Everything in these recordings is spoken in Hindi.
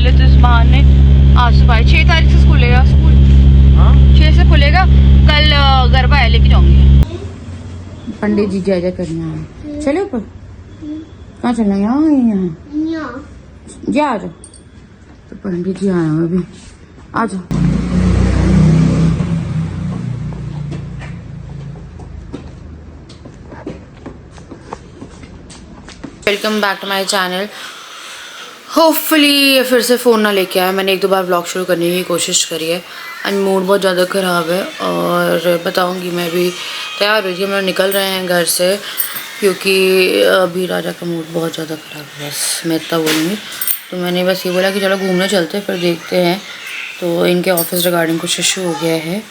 ले तो इस बहाने आज सुबह 6 तारीख से खुलेगा स्कूल। 6 से खुलेगा। कल गरबा है, लेके जाऊंगी। पंडित जी जय जय करना है। चलो ऊपर कहाँ चलना है? यहाँ जा आ जाओ। तो पंडित जी आए हुए अभी, आ जाओ। Welcome back to my channel. Hopefully फिर से फ़ोन ना लेके आया। मैंने 1-2 बार व्लॉग शुरू करने की कोशिश करी है एंड मूड बहुत ज़्यादा ख़राब है। और बताऊंगी, मैं भी तैयार हुई थी, हम लोग निकल रहे हैं घर से क्योंकि अभी राजा का मूड बहुत ज़्यादा ख़राब है। बस मैं इतना बोलूँगी। तो मैंने बस ये बोला कि चलो घूमने चलते, फिर देखते हैं। तो इनके ऑफिस रिगार्डिंग कुछ इशू हो गया है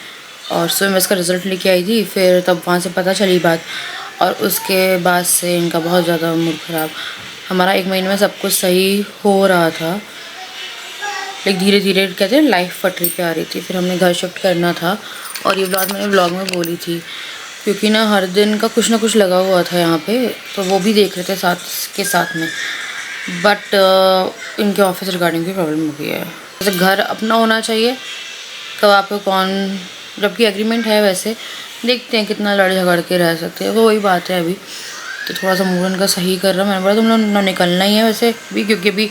और सुबह मैं इसका रिज़ल्ट लेके आई थी, फिर तब वहाँ से पता चली बात। और उसके बाद से इनका बहुत ज़्यादा मूड ख़राब। हमारा 1 महीने में सब कुछ सही हो रहा था, लेकिन धीरे धीरे कहते हैं लाइफ पटरी पे आ रही थी। फिर हमने घर शिफ्ट करना था और ये बात मैंने व्लॉग में बोली थी क्योंकि ना हर दिन का कुछ ना कुछ लगा हुआ था यहाँ पे, तो वो भी देख रहे थे साथ के साथ में। बट इनके ऑफिस रिगार्डिंग भी प्रॉब्लम हो गई है। जैसे घर अपना होना चाहिए, कब आपको कौन, जबकि एग्रीमेंट है वैसे, देखते हैं कितना लड़ झगड़ के रह सकते हैं, वो वही बात है। अभी तो थोड़ा सा मूड उनका सही कर रहा। मैंने बोला तुम लोग निकलना ही है वैसे भी, क्योंकि अभी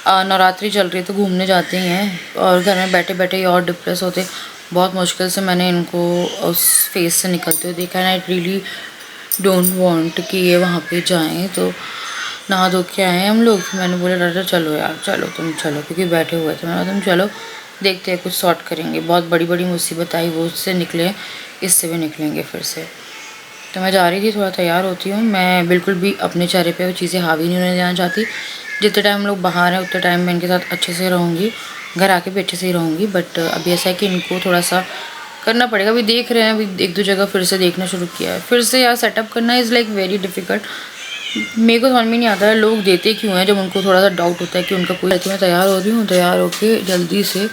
नवरात्रि चल रही है तो घूमने जाते ही हैं और घर में बैठे बैठे ही और डिप्रेस होते। बहुत मुश्किल से मैंने इनको उस फेज से निकलते हुए देखा है। आई रियली डोंट वांट कि ये वहाँ पे जाएं। तो नहा धो के आए हम लोग। मैंने बोला राजा चलो यार, चलो तुम चलो, क्योंकि बैठे हुए थे। मैंने बोला तुम चलो, देखते हैं कुछ सॉर्ट करेंगे। बहुत बड़ी बड़ी मुसीबत आई, वो उससे निकले, इससे भी निकलेंगे फिर से। तो मैं जा रही थी, थोड़ा तैयार होती हूँ। मैं बिल्कुल भी अपने चेहरे पे वो चीज़ें हावी नहीं होने देना चाहती। जितने टाइम हम लोग बाहर हैं उतने टाइम मैं इनके साथ अच्छे से रहूँगी, घर आके भी अच्छे से ही रहूँगी। बट अभी ऐसा है कि इनको थोड़ा सा करना पड़ेगा। अभी देख रहे हैं, अभी 1-2 जगह फिर से देखना शुरू किया है। फिर से यार सेटअप करना इज़ लाइक वेरी डिफ़िकल्ट। मेरे को समझ में नहीं आता है लोग देते क्यों हैं, जब उनको थोड़ा सा डाउट होता है कि उनका कोई। मैं तैयार हो रही हूँ, तैयार होके जल्दी से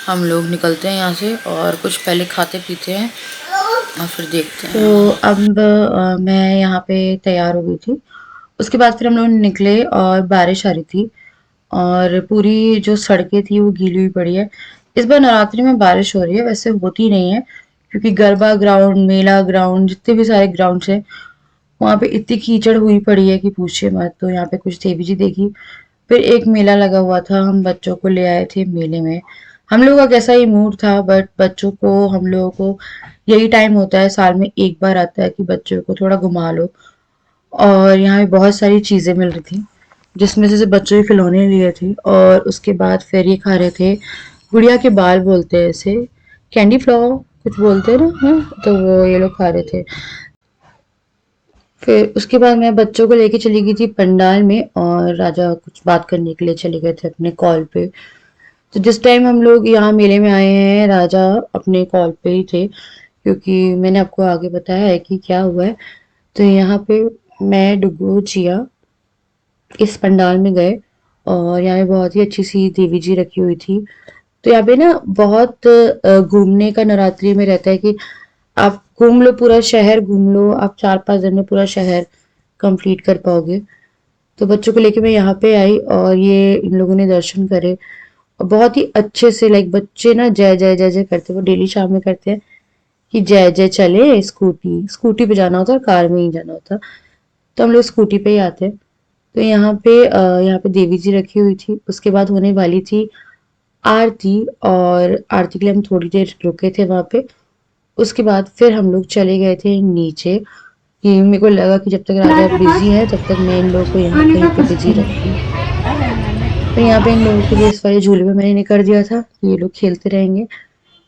हम लोग निकलते हैं यहाँ से और कुछ पहले खाते पीते हैं और फिर देखते हैं। तो अब मैं यहाँ पे तैयार हो गई थी। उसके बाद फिर हम लोग निकले और बारिश आ रही थी और पूरी जो सड़कें थी वो गीली हुई पड़ी है। इस बार नवरात्रि में बारिश हो रही है, वैसे होती नहीं है क्योंकि गरबा ग्राउंड, मेला ग्राउंड, जितने भी सारे ग्राउंड्स हैं वहाँ पे इतनी कीचड़ हुई पड़ी है कि पूछिए मत। तो यहाँ पे कुछ देवी जी देखी, फिर एक मेला लगा हुआ था, हम बच्चों को ले आए थे मेले में। हम लोगों का कैसा ही मूड था, बट बच्चों को, हम लोगों को यही टाइम होता है, साल में एक बार आता है कि बच्चों को थोड़ा घुमा लो। और यहाँ पे बहुत सारी चीज़ें मिल रही थी जिसमें से बच्चों के खिलौने लिए थे और उसके बाद फिर ये खा रहे थे गुड़िया के बाल, बोलते हैं ऐसे, कैंडी फ्लावर कुछ बोलते हैं ना। तो वो ये लोग खा रहे थे। फिर उसके बाद मैं बच्चों को लेके चली गई थी पंडाल में और राजा कुछ बात करने के लिए चले गए थे अपने कॉल पे। तो जिस टाइम हम लोग यहाँ मेले में आए हैं राजा अपने कॉल पे ही थे, क्योंकि मैंने आपको आगे बताया है कि क्या हुआ है। तो यहाँ पे मैं, डुगू, जिया इस पंडाल में गए और यहाँ पे बहुत ही अच्छी सी देवी जी रखी हुई थी। तो यहाँ पे ना बहुत घूमने का नवरात्रि में रहता है कि आप घूम लो, पूरा शहर घूम लो, आप 4-5 दिन में पूरा शहर कंप्लीट कर पाओगे। तो बच्चों को लेके मैं यहाँ पे आई और ये इन लोगों ने दर्शन करे और बहुत ही अच्छे से, लाइक बच्चे ना जय जय जय जय करते, वो डेली शाम में करते हैं कि जय जय चले, स्कूटी स्कूटी पे जाना होता है और कार में ही जाना होता। तो हम लोग स्कूटी पे ही आते हैं। तो यहाँ पे देवी जी रखी हुई थी। उसके बाद होने वाली थी आरती और आरती के लिए हम थोड़ी देर रुके थे वहां पे। उसके बाद फिर हम लोग चले गए थे नीचे कि मेरे को लगा कि जब तक राजा बिजी है तब तक मैं इन लोगों को यहाँ कहीं पे बिजी रखूँ। तो यहाँ पे इन लोगों के लिए इस वाले झूले में मैंने कर दिया था कि ये लोग खेलते रहेंगे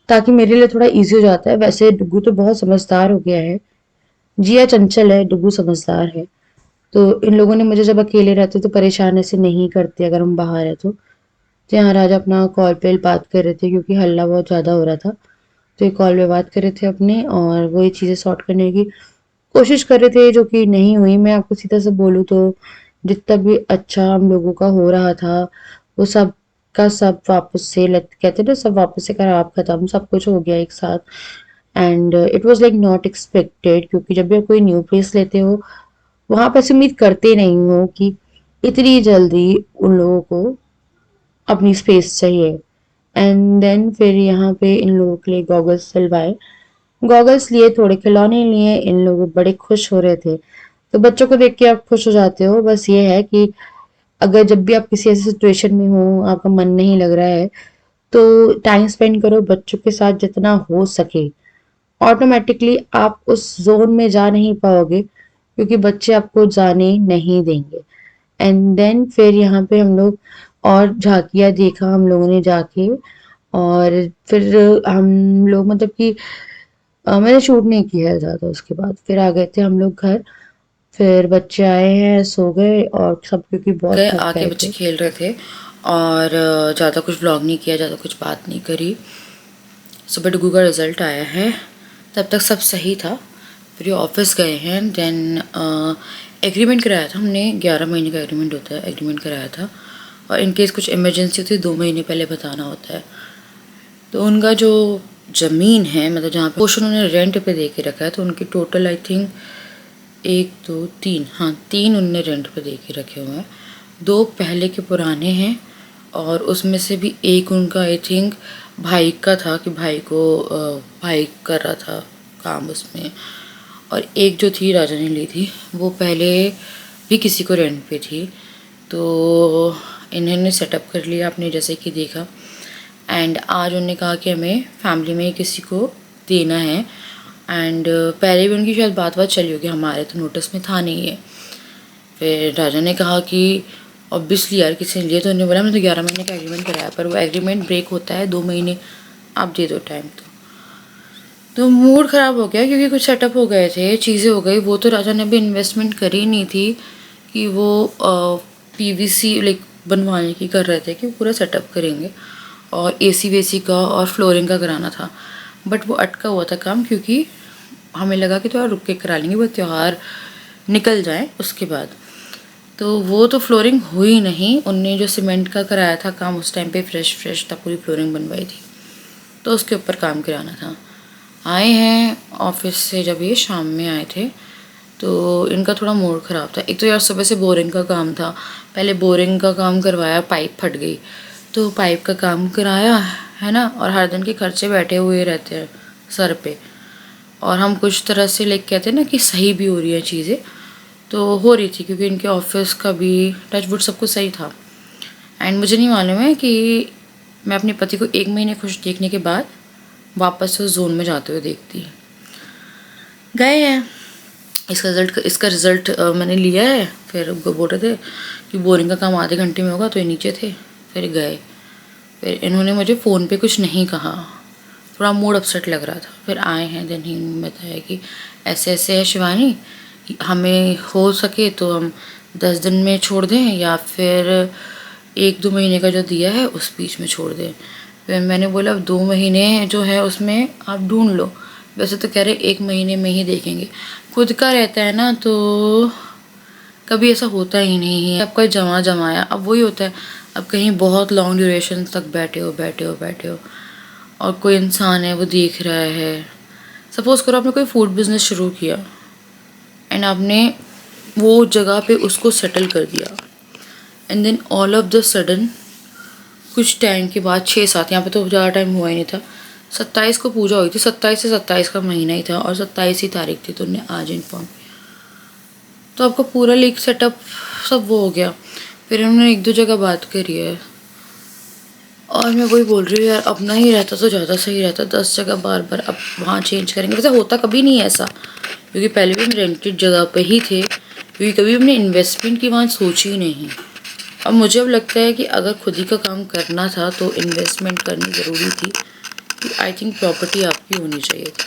ताकि मेरे लिए थोड़ा इजी हो जाता है। वैसे डुगू तो बहुत समझदार हो गया है, जिया चंचल है, डुगू समझदार है। तो इन लोगों ने मुझे जब अकेले रहते तो परेशान ऐसे नहीं करते अगर हम बाहर है तो। यहाँ राजा अपना कॉल पे बात कर रहे थे क्योंकि हल्ला बहुत ज़्यादा हो रहा था। तो ये कॉल पे बात कर रहे थे अपने और वही चीज़ें सॉर्ट करने की कोशिश कर रहे थे जो कि नहीं हुई। मैं आपको सीधा से बोलूँ तो जितना भी अच्छा हम लोगों का हो रहा था वो सब का सब वापस से कहते ना, सब वापस से खराब खत्म, सब कुछ हो गया एक साथ। And it was like not expected, क्योंकि जब भी आप कोई न्यू प्लेस लेते हो वहां पर से उम्मीद करते नहीं हो कि इतनी जल्दी उन लोगों को अपनी स्पेस चाहिए। एंड देन फिर यहाँ पे इन लोगों के लिए गॉगल्स सिलवाए, गॉगल्स लिए, थोड़े खिलौने लिए, इन लोग बड़े खुश हो रहे थे। तो बच्चों को देख के आप खुश हो जाते हो। बस ये है कि अगर जब भी आप किसी ऐसी सिचुएशन में हो, आपका मन नहीं लग रहा है, तो टाइम स्पेंड करो बच्चों के साथ जितना हो सके। ऑटोमेटिकली आप उस जोन में जा नहीं पाओगे क्योंकि बच्चे आपको जाने नहीं देंगे। एंड देन फिर यहाँ पे हम लोग और झांकियाँ देखा हम लोगों ने जाके। और फिर हम लोग मतलब कि मैंने शूट नहीं किया है ज़्यादा। उसके बाद फिर आ गए थे हम लोग घर। फिर बच्चे आए हैं, सो गए और सब क्योंकि बहुत गए, थक आके गए बच्चे थे। खेल रहे थे और ज़्यादा कुछ व्लॉग नहीं किया, ज़्यादा कुछ बात नहीं करी। सुबह डुगू का रिज़ल्ट आया है, तब तक सब सही था। फिर ये ऑफिस गए हैं। देन एग्रीमेंट कराया था हमने, 11 महीने का एग्रीमेंट होता है, एग्रीमेंट कराया था। और इनकेस कुछ इमरजेंसी होती है 2 महीने पहले बताना होता है। तो उनका जो ज़मीन है, मतलब जहाँ पे पोर्शन उन्होंने रेंट पे दे के रखा है, तो उनकी टोटल आई थिंक 1 2 3, हाँ 3 उनने रेंट पे दे के रखे हुए हैं। 2 पहले के पुराने हैं और उसमें से भी एक उनका आई थिंक भाई का था कि भाई कर रहा था काम उसमें। और एक जो थी राजा ने ली थी, वो पहले भी किसी को रेंट पे थी। तो इन्होंने सेटअप कर लिया आपने जैसे कि देखा। एंड आज उन्होंने कहा कि हमें फैमिली में किसी को देना है। एंड पहले भी उनकी शायद बात चली होगी, हमारे तो नोटिस में था नहीं है। फिर राजा ने कहा कि ऑब्वियसली यार किसी ने लिए, तो उन्होंने बोला मैंने तो 11 महीने का एग्रीमेंट कराया, पर वो एग्रीमेंट ब्रेक होता है 2 महीने, आप दे दो टाइम। तो मूड ख़राब हो गया क्योंकि कुछ सेटअप हो गए थे, चीज़ें हो गई। वो तो राजा ने भी इन्वेस्टमेंट करी नहीं थी कि वो पीवीसी लाइक बनवाने की कर रहे थे कि पूरा सेटअप करेंगे और एसी वेसी का और फ्लोरिंग का कराना था। बट वो अटका हुआ था काम, क्योंकि हमें लगा कि थोड़ा रुक के करा लेंगे, वो त्यौहार निकल जाए उसके बाद। तो वो तो फ्लोरिंग हुई नहीं। उनने जो सीमेंट का कराया था काम, उस टाइम पे फ्रेश था, पूरी फ्लोरिंग बनवाई थी, तो उसके ऊपर काम कराना था। आए हैं ऑफिस से, जब ये शाम में आए थे तो इनका थोड़ा मूड ख़राब था। एक तो यार सुबह से बोरिंग का काम था, पहले बोरिंग का काम करवाया, पाइप फट गई, तो पाइप का काम कराया है ना। और हर दिन के खर्चे बैठे हुए रहते हैं सर पे। और हम कुछ तरह से लाइक कहते हैं ना कि सही भी हो रही है चीज़ें, तो हो रही थी क्योंकि इनके ऑफिस का भी टचवुड सब कुछ सही था। एंड मुझे नहीं मालूम है कि मैं अपने पति को 1 महीने खुश देखने के बाद वापस से उस जोन में जाते हुए देखती। गए हैं, इसका रिज़ल्ट मैंने लिया है। फिर वो बोल रहे थे कि बोरिंग का काम आधे घंटे में होगा, तो ये नीचे थे। फिर गए, फिर इन्होंने मुझे फ़ोन पे कुछ नहीं कहा, थोड़ा मूड अपसेट लग रहा था। फिर आए हैं, देन ही बताया कि ऐसे ऐसे है शिवानी, हमें हो सके तो हम 10 दिन में छोड़ दें, या फिर 1 2 महीने का जो दिया है उस बीच में छोड़ दें। फिर मैंने बोला 2 महीने जो है उसमें आप ढूंढ लो, वैसे तो कह रहे 1 महीने में ही देखेंगे। खुद का रहता है ना तो कभी ऐसा होता ही नहीं है, आपका जमा जमाया। अब वही होता है, अब कहीं बहुत लॉन्ग ड्यूरेशन तक बैठे हो और कोई इंसान है वो देख रहा है। सपोज़ करो आपने कोई फूड बिज़नेस शुरू किया एंड आपने वो जगह पे उसको सेटल कर दिया, and then all of the sudden कुछ टाइम के बाद 6 7, यहाँ पे तो ज़्यादा टाइम हुआ ही नहीं था, 27 को पूजा हुई थी, 27 से 27 का महीना ही था और 27 ही तारीख थी, तो उन्हें आज इन्फॉर्म। तो आपका पूरा लीक सेटअप सब वो हो गया। फिर उन्होंने 1 2 जगह बात करी है और मैं वही बोल रही हूँ यार, अपना ही रहता तो ज़्यादा सही रहता। 10 जगह बार बार अब वहाँ चेंज करेंगे, वैसे होता कभी नहीं है ऐसा, क्योंकि पहले भी हम रेंटेड जगह पे ही थे, क्योंकि कभी हमने इन्वेस्टमेंट की वहाँ सोची ही नहीं। अब मुझे अब लगता है कि अगर खुद ही का काम करना था तो इन्वेस्टमेंट करनी ज़रूरी थी, कि आई थिंक प्रॉपर्टी आपकी होनी चाहिए थी,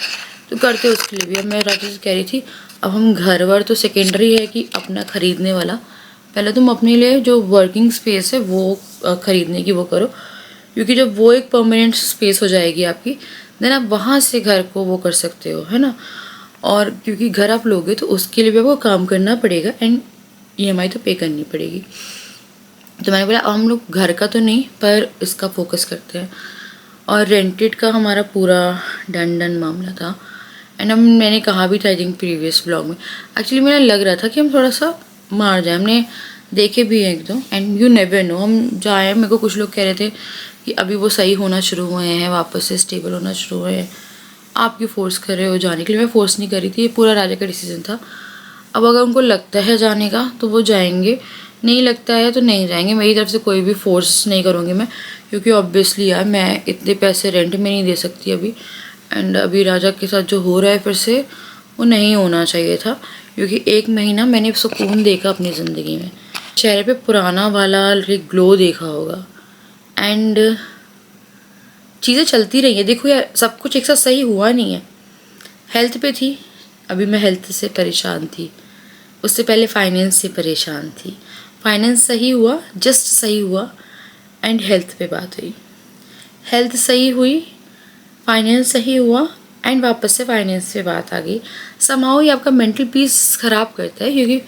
तो करते उसके लिए भी। अब मैं राजा से कह रही थी, अब हम घर वर तो सेकेंडरी है कि अपना ख़रीदने वाला, पहले तुम अपने लिए जो वर्किंग स्पेस है वो ख़रीदने की वो करो, क्योंकि जब वो एक परमानेंट स्पेस हो जाएगी आपकी, देन आप वहाँ से घर को वो कर सकते हो, है ना। और क्योंकि घर आप लोगे तो उसके लिए भी आपको काम करना पड़ेगा एंड ईएमआई तो पे करनी पड़ेगी। तो मैंने बोला अब हम लोग घर का तो नहीं पर इसका फोकस करते हैं। और रेंटेड का हमारा पूरा डन मामला था। एंड हम मैंने कहा भी था आई थिंक प्रीवियस ब्लॉग में, एक्चुअली मेरा लग रहा था कि हम थोड़ा सा मार जाए। हमने देखे भी हैं एक दो, एंड यू नेवर नो, हम जाए, मेरे को कुछ लोग कह रहे थे कि अभी वो सही होना शुरू हुए हैं, वापस से स्टेबल होना शुरू हुए हैं, आप क्यों फोर्स कर रहे हो जाने के लिए? मैं फोर्स नहीं कर रही थी, ये पूरा राजा का डिसीजन था। अब अगर उनको लगता है जाने का तो वो जाएंगे, नहीं लगता है तो नहीं जाएंगे। मेरी तरफ से कोई भी फोर्स नहीं करूँगी मैं, क्योंकि ऑब्वियसली यार मैं इतने पैसे रेंट में नहीं दे सकती अभी, एंड अभी राजा के साथ जो हो रहा है फिर से, वो नहीं होना चाहिए था। क्योंकि 1 महीना मैंने सुकून देखा अपनी ज़िंदगी में, चेहरे पे पुराना वाला एक ग्लो देखा होगा, एंड चीज़ें चलती रही है। देखो यार, सब कुछ एक साथ सही हुआ नहीं है। हेल्थ पे थी, अभी मैं हेल्थ से परेशान थी, उससे पहले फाइनेंस से परेशान थी। फाइनेंस सही हुआ, जस्ट सही हुआ, एंड हेल्थ पे बात हुई। हेल्थ सही हुई, फाइनेंस सही हुआ, एंड वापस से फाइनेंस पे बात आ गई। समहाउ ये आपका मेंटल पीस ख़राब करता है, क्योंकि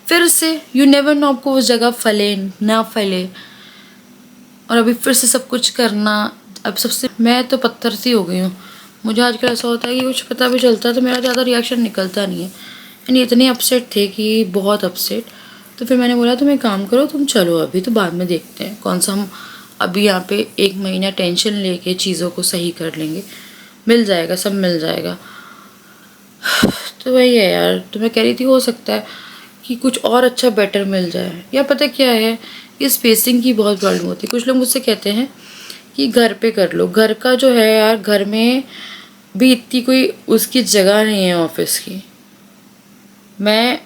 फिर से यू नेवर नो आपको उस जगह फले ना फले, और अभी फिर से सब कुछ करना। अब सबसे मैं तो पत्थर सी हो गई हूँ। मुझे आजकल ऐसा होता है कि कुछ पता भी चलता है तो मेरा ज़्यादा रिएक्शन निकलता नहीं है, यानी इतने अपसेट थे कि बहुत अपसेट। तो फिर मैंने बोला तुम एक काम करो, तुम चलो अभी, तो बाद में देखते हैं कौन सा, हम अभी यहाँ पे 1 महीना टेंशन लेके चीज़ों को सही कर लेंगे, मिल जाएगा, सब मिल जाएगा। तो वही है यार, तो मैं कह रही थी हो सकता है कि कुछ और अच्छा बेटर मिल जाए, या पता क्या है, ये स्पेसिंग की बहुत प्रॉब्लम होती है। कुछ लोग मुझसे कहते हैं कि घर पे कर लो, घर का जो है यार, घर में भी इतनी कोई उसकी जगह नहीं है ऑफिस की। मैं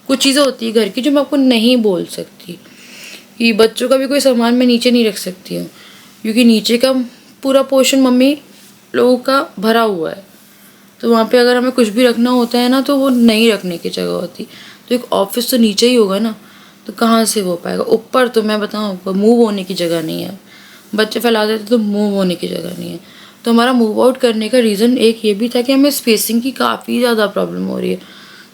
कुछ चीज़ें होती है घर की जो मैं आपको नहीं बोल सकती, कि बच्चों का भी कोई सामान मैं नीचे नहीं रख सकती हूँ, क्योंकि नीचे का पूरा पोर्शन मम्मी लोगों का भरा हुआ है। तो वहाँ पे अगर हमें कुछ भी रखना होता है ना, तो वो नहीं रखने की जगह होती। तो एक ऑफिस तो नीचे ही होगा ना, तो कहाँ से हो पाएगा? ऊपर तो मैं बताऊँ आपको, मूव होने की जगह नहीं है। बच्चे फैला देते तो मूव होने की जगह नहीं है। तो हमारा मूव आउट करने का रीज़न एक ये भी था कि हमें स्पेसिंग की काफ़ी ज़्यादा प्रॉब्लम हो रही है,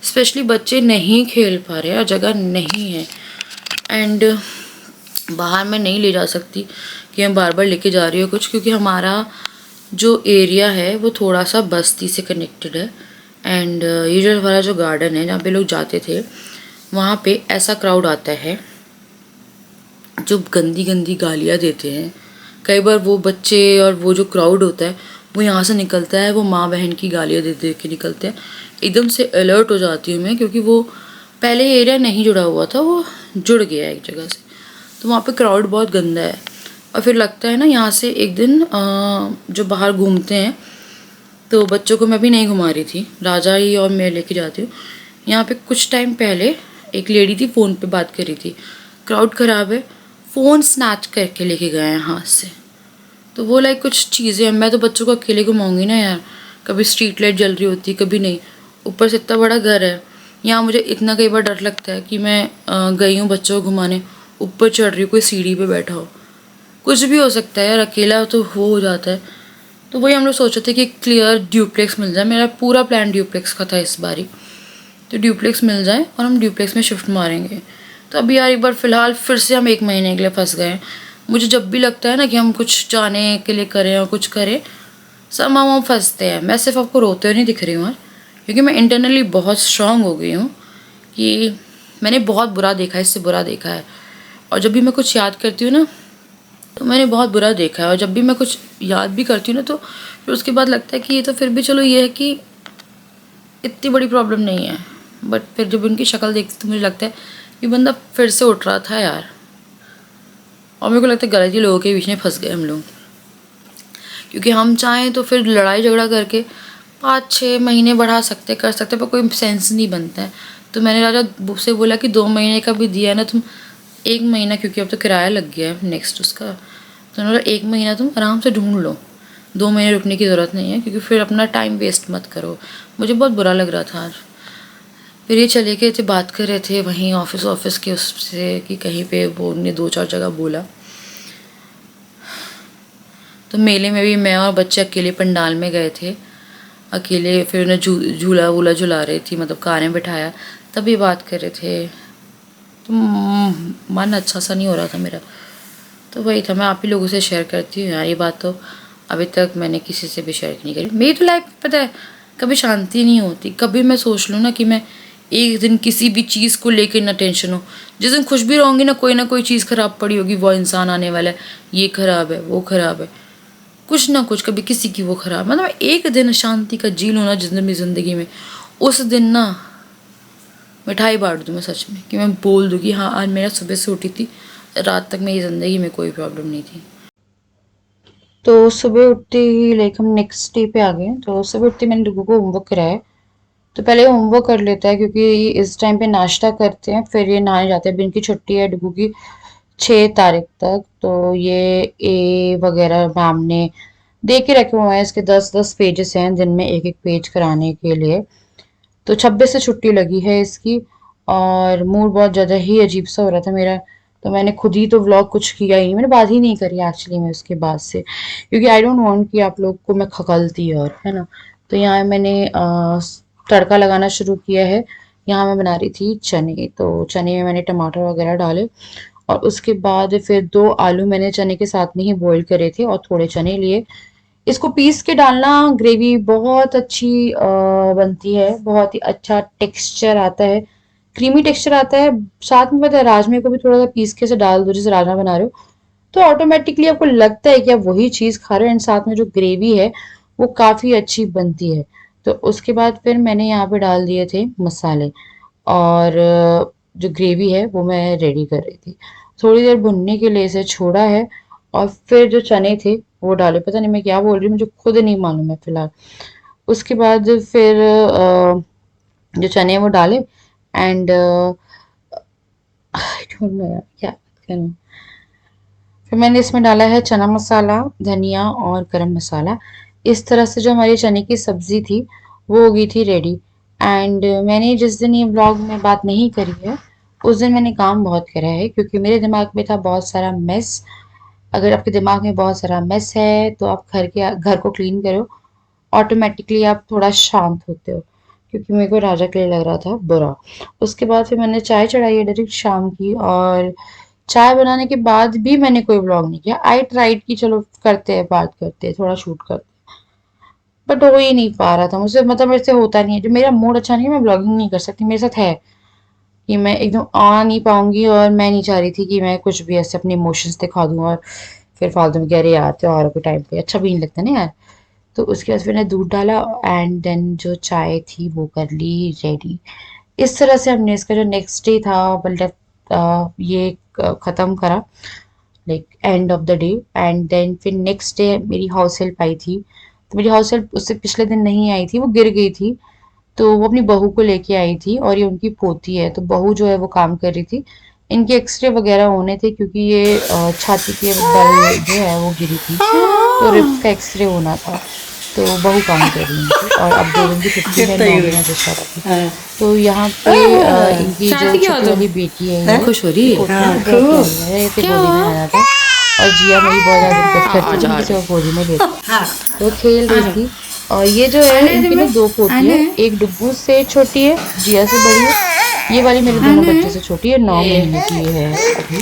स्पेशली बच्चे नहीं खेल पा रहे हैं, जगह नहीं है, एंड बाहर मैं नहीं ले जा सकती कि मैं बार बार लेके जा रही हूँ कुछ, क्योंकि हमारा जो एरिया है वो थोड़ा सा बस्ती से कनेक्टेड है, एंड ये जो हमारा जो गार्डन है जहाँ पे लोग जाते थे, वहाँ पे ऐसा क्राउड आता है जो गंदी गंदी गालियाँ देते हैं। कई बार वो बच्चे और वो जो क्राउड होता है वो यहाँ से निकलता है, वो माँ बहन की गालियाँ दे दे के निकलते हैं। एकदम से अलर्ट हो जाती हूँ मैं, क्योंकि वो पहले एरिया नहीं जुड़ा हुआ था, वो जुड़ गया है एक जगह से, तो वहाँ पे क्राउड बहुत गंदा है। और फिर लगता है ना, यहाँ से एक दिन जो बाहर घूमते हैं, तो बच्चों को मैं भी नहीं घुमा रही थी, राजा ही और मैं लेके जाती हूँ। यहाँ पे कुछ टाइम पहले एक लेडी थी, फ़ोन पे बात कर रही थी, क्राउड ख़राब है, फ़ोन स्नैच करके लेके गए हैं हाथ से। तो वो लाइक कुछ चीज़ें, मैं तो बच्चों को अकेले घुमाऊँगी ना यार, कभी स्ट्रीट लाइट जल रही होती, कभी नहीं, ऊपर से इतना बड़ा घर है। यहाँ मुझे इतना कई बार डर लगता है कि मैं गई हूँ बच्चों को घुमाने, ऊपर चढ़ रही हूँ, कोई सीढ़ी पे बैठा हो, कुछ भी हो सकता है यार, अकेला तो वो हो जाता है। तो वही हम लोग सोचे थे कि क्लियर ड्यूप्लेक्स मिल जाए, मेरा पूरा प्लान ड्यूप्लेक्स का था इस बारी, तो ड्यूप्लेक्स मिल जाए और हम ड्यूप्लेक्स में शिफ्ट मारेंगे। तो अभी यार एक बार फ़िलहाल फिर से हम 1 महीने के लिए फंस गए हैं। मुझे जब भी लगता है ना कि हम कुछ जाने के लिए करें और कुछ करें, सब हम फंसते हैं। मैं सिर्फ आपको रोते हुए नहीं दिख रही हूँ यार, क्योंकि मैं इंटरनली बहुत स्ट्रांग हो गई हूँ कि मैंने बहुत बुरा देखा है, इससे बुरा देखा है, और जब भी मैं कुछ याद करती हूँ ना, तो मैंने बहुत बुरा देखा है, और जब भी मैं कुछ याद भी करती हूँ ना, तो फिर उसके बाद लगता है कि ये तो फिर भी चलो ये है कि इतनी बड़ी प्रॉब्लम नहीं है, बट फिर जब उनकी शक्ल देखती तो मुझे लगता है कि बंदा फिर से उठ रहा था यार। और मेरे को लगता है गलत ही लोगों के बीच में फंस गए हम लोग, क्योंकि हम चाहें तो फिर लड़ाई झगड़ा करके 5-6 महीने बढ़ा सकते, कर सकते, पर कोई सेंस नहीं बनता है। तो मैंने राजा से बोला कि 2 महीने का भी दिया है ना तुम, 1 महीना, क्योंकि अब तो किराया लग गया है नेक्स्ट उसका, तो उन्होंने 1 महीना तुम आराम से ढूंढ लो, 2 महीने रुकने की ज़रूरत नहीं है, क्योंकि फिर अपना टाइम वेस्ट मत करो। मुझे बहुत बुरा लग रहा था आज। फिर ये चले गए थे, बात कर रहे थे वहीं ऑफिस के उससे कि कहीं पे वो उन्होंने 2-4 जगह बोला। तो मेले में भी मैं और बच्चे अकेले पंडाल में गए थे, अकेले, फिर उन्हें झूला वूला झुला रही थी, मतलब कार में बैठाया, तभी बात कर रहे थे। तो मन अच्छा सा नहीं हो रहा था मेरा, तो वही था, मैं आप ही लोगों से शेयर करती हूँ यार। ये बात तो अभी तक मैंने किसी से भी शेयर नहीं करी। मेरी तो लाइफ पता है कभी शांति नहीं होती, कभी मैं सोच लूँ ना कि मैं एक दिन किसी भी चीज़ को लेके ना टेंशन हो, जिस दिन खुश भी रहूँगी ना कोई चीज़ ख़राब पड़ी होगी, वो इंसान आने वाला है, ये ख़राब है, वो ख़राब है, कुछ ना कुछ कभी किसी की वो ख़राब, मतलब एक दिन शांति का जी लूँ ना जिस दिन भी ज़िंदगी में, उस दिन ना मिठाई बांट दूँ मैं सच में, कि मैं बोल दूँ कि हाँ आज मेरा सुबह से उठी थी, रात तक मेरी ज़िंदगी में कोई प्रॉब्लम नहीं थी। तो सुबह उठते ही लाइक हम नेक्स्ट डे पे आ गए। तो सुबह उठते मैंने डुगू को होमवर्क कराया। तो पहले होमवर्क कर लेता है क्योंकि इस टाइम पे नाश्ता करते हैं, फिर ये नहाने जाते हैं। अब इनकी छुट्टी है डुगू की 6 तारीख तक, तो ये ए वगैरह मैम ने दे के रखे हुए हैं। इसके 10-10 पेजेस हैं, दिन में एक एक पेज कराने के लिए। तो 26 से छुट्टी लगी है इसकी, और मूड बहुत ज़्यादा ही अजीब सा हो रहा था मेरा। तो मैंने खुद ही तो व्लॉग कुछ किया ही नहीं, मैंने बात ही नहीं करी एक्चुअली में उसके बाद से, क्योंकि आई डोंट वांट कि आप लोग को मैं खकलती और है ना। तो यहाँ मैंने तड़का लगाना शुरू किया है। यहाँ मैं बना रही थी चने, तो चने में मैंने टमाटर वगैरह डाले, और उसके बाद फिर 2 आलू मैंने चने के साथ में ही बॉईल करे थे और थोड़े चने लिए। इसको पीस के डालना, ग्रेवी बहुत अच्छी बनती है, बहुत ही अच्छा टेक्सचर आता है, क्रीमी टेक्सचर आता है। साथ में पता है राजमे को भी थोड़ा सा पीस के से डाल दो, जैसे राजमा बना रहे हो, तो ऑटोमेटिकली आपको लगता है कि आप वही चीज़ खा रहे हो, एंड साथ में जो ग्रेवी है वो काफ़ी अच्छी बनती है। तो उसके बाद फिर मैंने यहाँ पे डाल दिए थे मसाले, और जो ग्रेवी है वो मैं रेडी कर रही थी। थोड़ी देर भुनने के लिए इसे छोड़ा है, और फिर जो चने थे वो डाले। पता नहीं मैं क्या बोल रही हूँ, मुझे खुद नहीं मालूम है फिलहाल। उसके बाद फिर जो चने हैं वो डाले, एंड आई डोंट नो यार क्या करूँ। फिर मैंने इसमें डाला है चना मसाला, धनिया और गरम मसाला। इस तरह से जो हमारी चने की सब्जी थी वो हो गई थी रेडी। एंड मैंने जिस दिन ये व्लॉग में बात नहीं करी है, उस दिन मैंने काम बहुत करा है, क्योंकि मेरे दिमाग में था बहुत सारा मेस। अगर आपके दिमाग में बहुत सारा मेस है तो आप घर को क्लीन करो, ऑटोमेटिकली आप थोड़ा शांत होते हो, क्योंकि मेरे को राजा के लिए लग रहा था बुरा। उसके बाद फिर मैंने चाय चढ़ाई है डायरेक्ट शाम की, और चाय बनाने के बाद भी मैंने कोई व्लॉग नहीं किया। आई ट्राइड कि चलो करते हैं, बात करते हैं, थोड़ा शूट करते हैं, बट हो ही नहीं पा रहा था मुझसे, मतलब मेरे से होता नहीं है। जब मेरा मूड अच्छा नहीं है मैं ब्लॉगिंग नहीं कर सकती, मेरे साथ है कि मैं एकदम आ नहीं पाऊंगी, और मैं नहीं चाह रही थी कि मैं कुछ भी ऐसे अपने इमोशंस दिखा दूं, और फिर फालतू में कह रहे यार त्योहारों के टाइम पे अच्छा भी नहीं लगता ना यार। तो उसके बाद फिर मैंने दूध डाला, एंड देन जो चाय थी वो कर ली रेडी। इस तरह से हमने इसका जो नेक्स्ट डे था, मतलब ये ख़त्म करा, like end of the day. And then फिर नेक्स्ट डे मेरी हाउस हेल्प आई थी। तो मेरी हाउस हेल्प उससे पिछले दिन नहीं आई थी, वो गिर गई थी। तो वो अपनी बहू को लेके आई थी, और ये उनकी पोती है, तो बहू जो है वो काम कर रही थी। इनके एक्सरे वगैरह होने थे, क्योंकि ये छाती के बल जो है वो गिरी थी, तो रिप्स का एक्सरे होना था। तो बहू काम कर रही थी, और अब 2 दिन की छुट्टी है, 9 महीना दशहरा की। तो यहाँ पे इनकी जो छोटी वाली बेटी है, ये खुश हो रही है, इसे गोदी में आया था। और जिया मेरी बहुत ज़्यादा दिक्कत करती थी, किसी को गोदी में लेती, तो खेल रही थी। और ये जो है इनकी ना 2 पोती है, एक डुग्गू से छोटी है, जिया से बड़ी है, ये वाली मेरे दोनों बच्चे से छोटी है, 9 महीने की ये है अभी।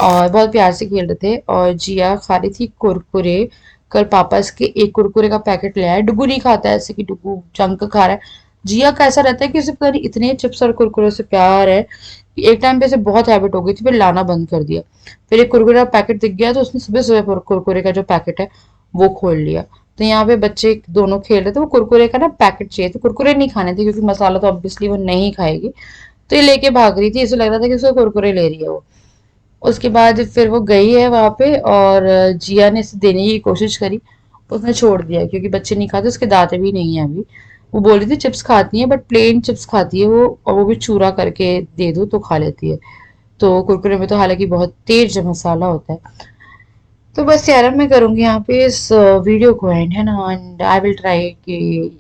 और बहुत प्यार से खेल रहे थे, और जिया खा रही थी कुरकुरे। कल पापा इसके एक कुरकुरे का पैकेट ले आए। डुग्गू नहीं खाता है ऐसे कि डुग्गू जंक खा रहा है। जिया का ऐसा रहता है कि उसे पता नहीं इतने चिप्स और कुरकुरे से प्यार है कि एक टाइम पे इसे बहुत हैबिट हो गई थी, फिर लाना बंद कर दिया। फिर एक कुरकुरे का पैकेट दिख गया तो उसने सुबह सुबह कुरकुरे का जो पैकेट है वो खोल लिया। तो यहाँ पे बच्चे दोनों खेल रहे थे, वो कुरकुरे का ना पैकेट चाहिए, तो कुरकुरे नहीं खाने थे क्योंकि मसाला तो ऑब्वियसली वो नहीं खाएगी। तो ये लेके भाग रही थी, इसे लग रहा था कि उसको कुरकुरे ले रही है वो। उसके बाद फिर वो गई है वहां पे, और जिया ने इसे देने की कोशिश करी, उसने छोड़ दिया क्योंकि बच्चे नहीं खाते, उसके दांत भी नहीं है अभी। वो बोल रही थी चिप्स खाती है, बट प्लेन चिप्स खाती है वो, और वो भी चूरा करके दे दो तो खा लेती है। तो कुरकुरे में तो हालांकि बहुत तेज मसाला होता है। तो बस यार अब मैं करूंगी यहाँ पे इस वीडियो को एंड, है ना, एंड आई विल ट्राई कि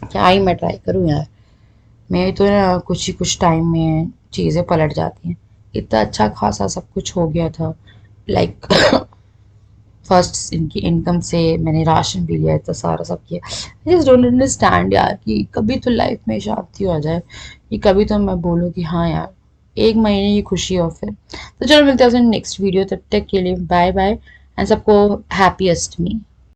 क्या ही मैं ट्राई करूँ यार। मेरी तो ना कुछ ही कुछ टाइम में चीज़ें पलट जाती हैं। इतना अच्छा खासा सब कुछ हो गया था, लाइक फर्स्ट इनकी इनकम से मैंने राशन भी लिया, इतना सारा सब किया। आई जस्ट डोंट अंडरस्टैंड यार कि कभी तो लाइफ में शांति हो जाए, कि कभी तो मैं बोलूँ कि हाँ यार 1 महीने की खुशी हो फिर। तो चलो मिलते हैं नेक्स्ट वीडियो, तब तक के लिए बाय बाय, एंड सबको हैप्पी अष्टमी।